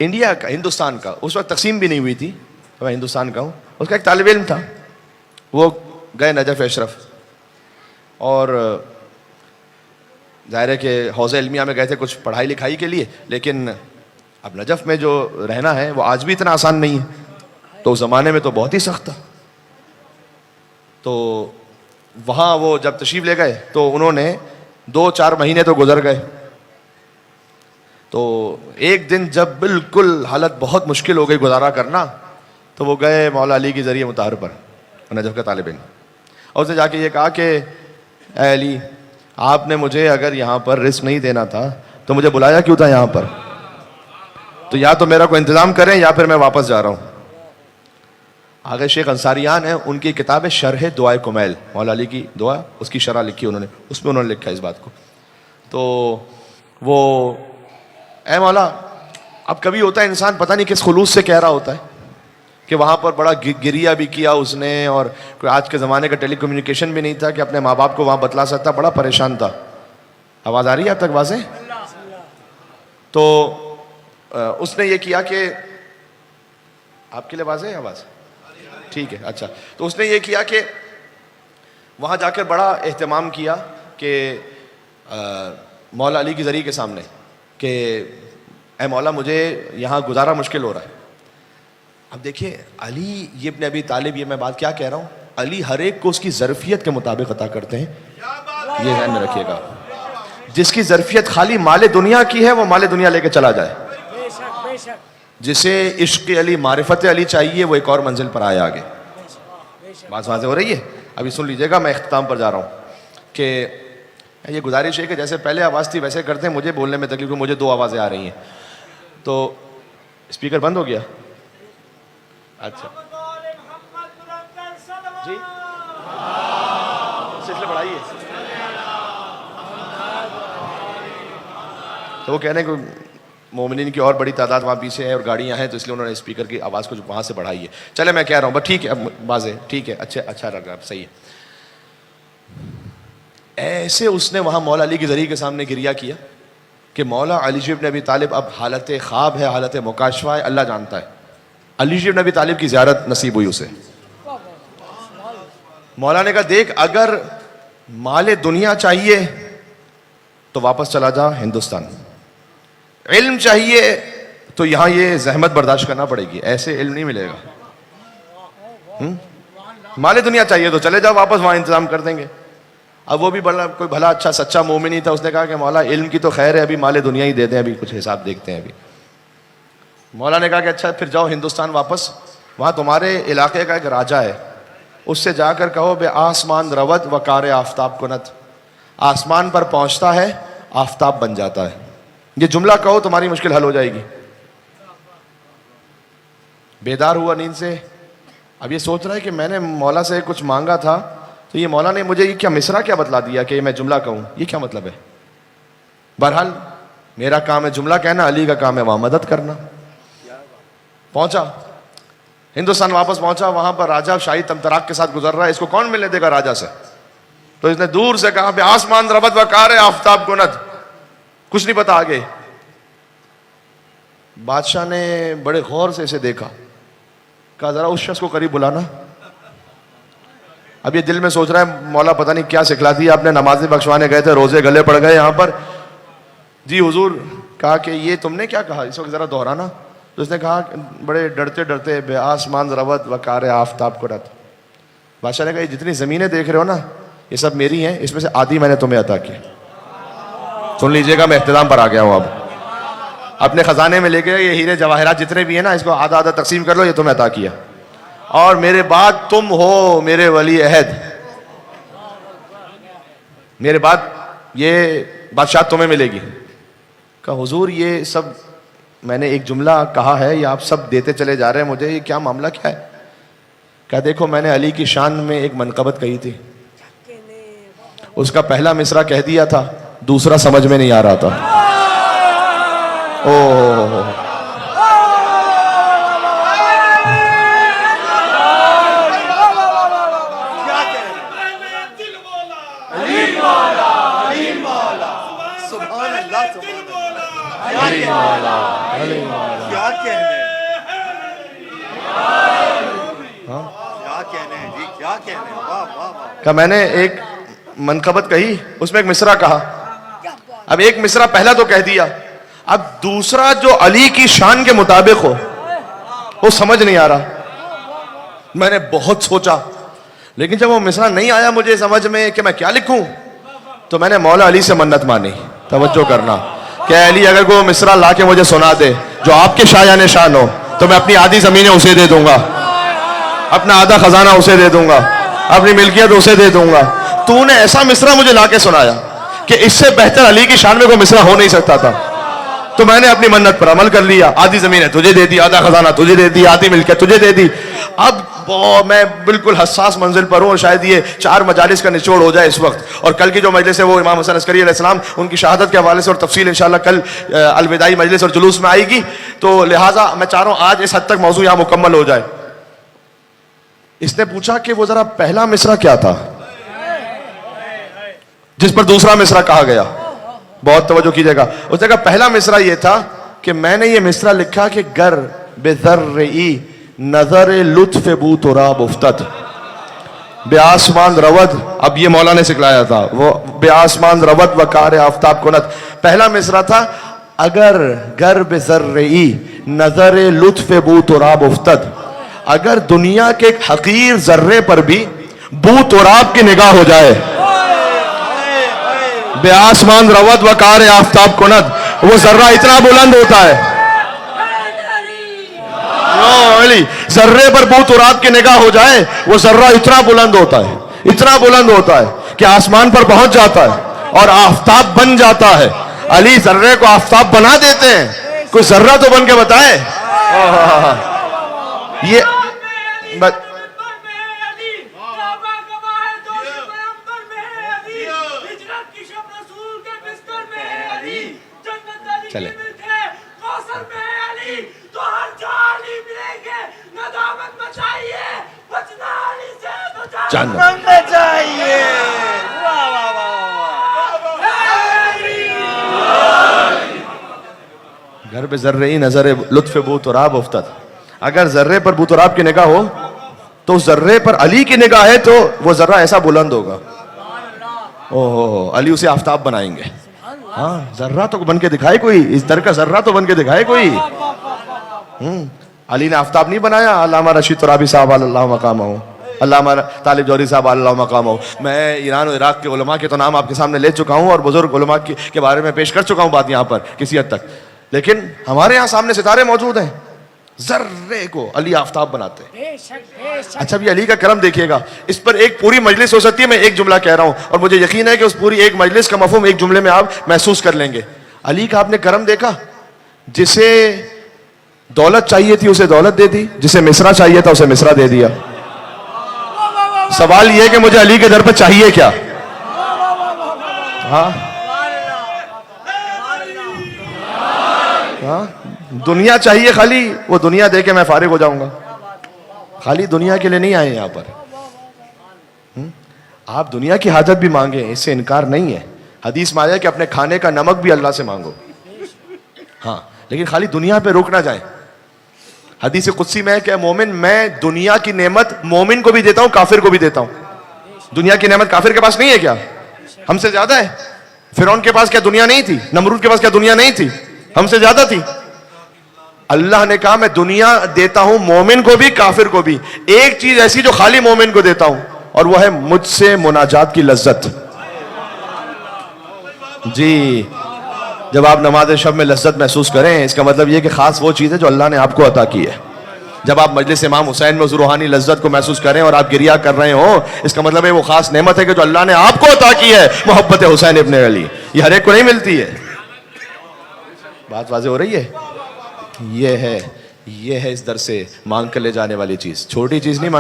India کا, ہندوستان کا, اس وقت تقسیم بھی نہیں ہوئی تھی, میں ہندوستان کا ہوں, اس کا ایک طالب علم تھا, وہ گئے نجف اشرف, اور ظاہر ہے کہ حوزہ علمیہ میں گئے تھے کچھ پڑھائی لکھائی کے لیے, لیکن اب نجف میں جو رہنا ہے وہ آج بھی اتنا آسان نہیں ہے, تو اس زمانے میں تو بہت ہی سخت تھا. تو وہاں وہ جب تشریف لے گئے تو انہوں نے 2-4 مہینے تو گزر گئے. تو ایک دن جب بالکل حالت بہت مشکل ہو گئی گزارا کرنا, تو وہ گئے مولا علی کی ذریعے مطہر پر, نجف کا طالب علم, اور اس نے جا کے یہ کہا کہ اے علی, آپ نے مجھے اگر یہاں پر رزق نہیں دینا تھا تو مجھے بلایا کیوں تھا یہاں پر؟ تو یا تو میرا کوئی انتظام کریں یا پھر میں واپس جا رہا ہوں. آگے شیخ انصاریان ہیں, ان کی کتاب ہے شرح دعائے کمیل, مولا علی کی دعا, اس کی شرح لکھی انہوں نے, اس میں انہوں نے لکھا اس بات کو. تو وہ اے مولا, اب کبھی ہوتا ہے انسان پتہ نہیں کس خلوص سے کہہ رہا ہوتا ہے کہ وہاں پر بڑا گریا بھی کیا اس نے, اور کوئی آج کے زمانے کا ٹیلی کمیونیکیشن بھی نہیں تھا کہ اپنے ماں باپ کو وہاں بتلا سکتا, بڑا پریشان تھا. آواز آ رہی ہے اب تک واضح؟ تو اس نے یہ کیا کہ آپ کے لیے واضح ہے آواز؟ ٹھیک ہے, اچھا. تو اس نے یہ کیا کہ وہاں جا کر بڑا اہتمام کیا کہ مولا علی کی ذریعے کے سامنے کہ اے مولا مجھے یہاں گزارا مشکل ہو رہا ہے. اب دیکھیے علی یہ ابن ابی طالب, یہ میں بات کیا کہہ رہا ہوں, علی ہر ایک کو اس کی ظرفیت کے مطابق عطا کرتے ہیں, یہ ذہن میں رکھیے گا. جس کی ظرفیت خالی مال دنیا کی ہے وہ مال دنیا لے کے چلا جائے, جسے عشق علی معرفت علی چاہیے وہ ایک اور منزل پر آئے آگے. بات واضح ہو رہی ہے؟ ابھی سن لیجئے گا, میں اختتام پر جا رہا ہوں کہ یہ گزارش ہے کہ جیسے پہلے آواز تھی ویسے کرتے ہیں, مجھے بولنے میں تکلیف, مجھے 2 آوازیں آ رہی ہیں. تو اسپیکر بند ہو گیا؟ اچھا جی, سلسلہ بڑھائیے. تو وہ کہہ رہے ہیں کہ مومنین کی اور بڑی تعداد وہاں پیچھے ہے اور گاڑیاں ہیں, تو اس لیے انہوں نے اسپیکر کی آواز کو وہاں سے بڑھائی ہے. چلے میں کہہ رہا ہوں بس, ٹھیک ہے, اب واضح, ٹھیک ہے, اچھا لگا, صحیح ہے. ایسے اس نے وہاں مولا علی کے ذریعے کے سامنے گریا کیا کہ مولا علی بن ابی طالب, اب حالت خواب ہے, حالت مکاشفہ ہے, اللہ جانتا ہے. علی بن ابی طالب کی زیارت نصیب ہوئی اسے. مولا نے کہا دیکھ, اگر مال دنیا چاہیے تو واپس چلا جا ہندوستان, علم چاہیے تو یہاں یہ زحمت برداشت کرنا پڑے گی, ایسے علم نہیں ملے گا. مال دنیا چاہیے تو چلے جاؤ واپس, وہاں انتظام کر دیں گے. اب وہ بھی بڑا کوئی بھلا اچھا سچا مومن ہی تھا, اس نے کہا کہ مولا علم کی تو خیر ہے, ابھی مال دنیا ہی دے دیں, ابھی کچھ حساب دیکھتے ہیں. ابھی مولا نے کہا کہ اچھا پھر جاؤ ہندوستان واپس, وہاں تمہارے علاقے کا ایک راجا ہے, اس سے جا کر کہو بے آسمان رود و کار آفتاب کنت, آسمان پر پہنچتا ہے آفتاب بن جاتا ہے. یہ جملہ کہو تمہاری مشکل حل ہو جائے گی. بیدار ہوا نیند سے, اب یہ سوچ رہا ہے کہ میں نے مولا سے کچھ مانگا تھا, تو یہ مولا نے مجھے یہ کیا مصرع کیا بتلا دیا کہ میں جملہ کہوں, یہ کیا مطلب ہے؟ بہرحال میرا کام ہے جملہ کہنا, علی کا کام ہے وہاں مدد کرنا. پہنچا ہندوستان, واپس پہنچا, وہاں پر راجہ شاہی تمتراک کے ساتھ گزر رہا ہے, اس کو کون ملنے دے گا راجہ سے؟ تو اس نے دور سے کہا بے آسمان ربت و کار آفتاب کنت, کچھ نہیں پتا آگے. بادشاہ نے بڑے غور سے اسے دیکھا, کہا ذرا اس شخص کو قریب بلانا. اب یہ دل میں سوچ رہا ہے مولا پتہ نہیں کیا سکھلا دیا آپ نے, نمازیں بخشوانے گئے تھے, روزے گلے پڑ گئے یہاں پر. جی حضور, کہا کہ یہ تم نے کیا کہا, اس وقت ذرا دہرانا. تو اس نے کہا بڑے ڈرتے ڈرتے بے آسمان ربت و کار آفتاب کنت. بادشاہ نے کہا یہ جتنی زمینیں دیکھ رہے ہو نا یہ سب میری ہیں, اس میں سے آدھی میں نے تمہیں عطا کی. سن لیجئے گا, میں اختتام پر آ گیا ہوں. اب اپنے خزانے میں لے کے یہ ہیرے جواہرات جتنے بھی ہیں نا, اس کو آدھا آدھا تقسیم کر لو, یہ تمہیں عطا کیا, اور میرے بعد تم ہو میرے ولی عہد, میرے بعد یہ بادشاہ تمہیں ملے گی. کہا حضور یہ سب میں نے ایک جملہ کہا ہے, یہ آپ سب دیتے چلے جا رہے ہیں مجھے, یہ کیا معاملہ کیا ہے؟ کہا دیکھو میں نے علی کی شان میں ایک منقبت کہی تھی, اس کا پہلا مصرع کہہ دیا تھا, دوسرا سمجھ میں نہیں آ رہا تھا. کہنے جی، کیا کہنے. واہ واہ واہ. کہ میں نے ایک منقبت کہی، اس میں ایک مصرع کہا. اب ایک مصرع پہلا تو کہہ دیا، اب دوسرا جو علی کی شان کے مطابق ہو وہ سمجھ نہیں آ رہا. میں نے بہت سوچا، لیکن جب وہ مصرع نہیں آیا مجھے سمجھ میں کہ میں کیا لکھوں، تو میں نے مولا علی سے منت مانی. توجہ کرنا کہ علی اگر کوئی مصرع لا کے مجھے سنا دے جو آپ کے شایان شان ہو تو میں اپنی آدھی زمینیں اسے دے دوں گا، اپنا آدھا خزانہ اسے دے دوں گا، اپنی ملکیت اسے دے دوں گا. تو نے ایسا مصرع مجھے لا کے سنایا کہ اس سے بہتر علی کی شان میں کوئی مصرع ہو نہیں سکتا تھا. تو میں نے اپنی منت پر عمل کر لیا. آدھی زمینیں تجھے دے دی، آدھا خزانہ تجھے دے دی، آدھی ملکیت تجھے دے دی. اب میں بالکل حساس منزل پر ہوں، اور شاید یہ 4 مجالس کا نچوڑ ہو جائے اس وقت. اور کل کی جو مجلس ہے وہ امام حسن عسکری علیہ السلام ان کی شہادت کے حوالے سے اور تفصیل انشاءاللہ کل الوداعی مجلس اور جلوس میں آئے گی. تو لہٰذا میں چاہ رہا ہوں آج اس حد تک موضوع یہاں مکمل ہو جائے. اس نے پوچھا کہ وہ ذرا پہلا مصرع کیا تھا جس پر دوسرا مصرع کہا گیا. بہت توجہ کیجیے گا. اس نے کہا پہلا مصرع یہ تھا کہ میں نے یہ مصرع لکھا کہ گر بذرعی نظر لطف بو تراب افتد بے آسمان رود. اب یہ مولا نے سکھلایا تھا، وہ بے آسمان رود وقار آفتاب کنت. پہلا مصرع تھا اگر گر بذرعی نظر لطف بو تراب افتد، اگر دنیا کے ایک حقیر ذرے پر بھی بو تراب کی نگاہ ہو جائے، بے آسمان رود وقار آفتاب کنت، وہ ذرہ اتنا بلند ہوتا ہے، ذرے پر بو تراب کی نگاہ ہو جائے وہ ذرہ اتنا بلند ہوتا ہے، اتنا بلند ہوتا ہے کہ آسمان پر پہنچ جاتا ہے اور آفتاب بن جاتا ہے. علی ذرے کو آفتاب بنا دیتے ہیں. کوئی ذرہ تو بن کے بتائے. یہ چلے جاننا چاہیے. واہ واہ واہ. گھر پہ ذرے نظر لطف بو تراب افتد. اگر ذرے پر بو تراب کی نگاہ ہو تو ذرے پر علی کی نگاہ ہے تو وہ ذرہ ایسا بلند ہوگا. علی اسے آفتاب بنائیں گے. ہاں ذرہ تو بن کے دکھائے کوئی، اس در کا ذرہ تو بن کے دکھائے کوئی. علی نے آفتاب نہیں بنایا. علامہ رشید ترابی صاحب اللہ مقام ہوں، علامہ طالب جوہری صاحب اللہ مقام ہوں. میں ایران و عراق کے علماء کے تو نام آپ کے سامنے لے چکا ہوں اور بزرگ علماء کے بارے میں پیش کر چکا ہوں بات یہاں پر کسی حد تک، لیکن ہمارے یہاں سامنے ستارے موجود ہیں. ذرے کو علی آفتاب بناتے ہیں. اچھا بھی علی کا کرم دیکھیے گا. اس پر ایک پوری مجلس ہو سکتی ہے. میں ایک جملہ کہہ رہا ہوں اور مجھے یقین ہے کہ اس پوری ایک مجلس کا مفہوم ایک جملے میں آپ محسوس کر لیں گے. علی کا آپ نے کرم دیکھا. جسے دولت چاہیے تھی اسے دولت دے دی، جسے مصرع چاہیے تھا اسے مصرع دے دیا. سوال یہ کہ مجھے علی کے در پہ چاہیے کیا؟ ہاں دنیا چاہیے خالی، وہ دنیا دے کے میں فارغ ہو جاؤں گا. خالی دنیا کے لیے نہیں آئے یہاں پر. آپ دنیا کی حاجت بھی مانگیں، اس سے انکار نہیں ہے. حدیث میں آیا کہ اپنے کھانے کا نمک بھی اللہ سے مانگو. ہاں لیکن خالی دنیا پہ روک نہ جائیں. حدیث قدسی میں ہے کہ مومن میں دنیا کی نعمت مومن کو بھی دیتا ہوں، کافر کو بھی دیتا ہوں. دنیا کی نعمت کافر کے پاس نہیں ہے کیا؟ ہم سے زیادہ ہے. فرعون کے پاس کیا دنیا نہیں تھی؟ نمرود کے پاس کیا دنیا نہیں تھی؟ ہم سے زیادہ تھی. اللہ نے کہا میں دنیا دیتا ہوں مومن کو بھی کافر کو بھی. ایک چیز ایسی جو خالی مومن کو دیتا ہوں اور وہ ہے مجھ سے مناجات کی لذت. جی جب آپ نماز شب میں لذت محسوس کریں اس کا مطلب یہ کہ خاص وہ چیز ہے جو اللہ نے آپ کو عطا کی ہے. جب آپ مجلس امام حسین میں اس روحانی لذت کو محسوس کریں اور آپ گریہ کر رہے ہوں اس کا مطلب ہے وہ خاص نعمت ہے کہ جو اللہ نے آپ کو عطا کی ہے. محبت حسین ابن علی یہ ہر ایک کو نہیں ملتی ہے. بات واضح ہو رہی ہے؟ یہ ہے اس در سے مانگ کر لے جانے والی چیز. چھوٹی چیز نہیں مانگ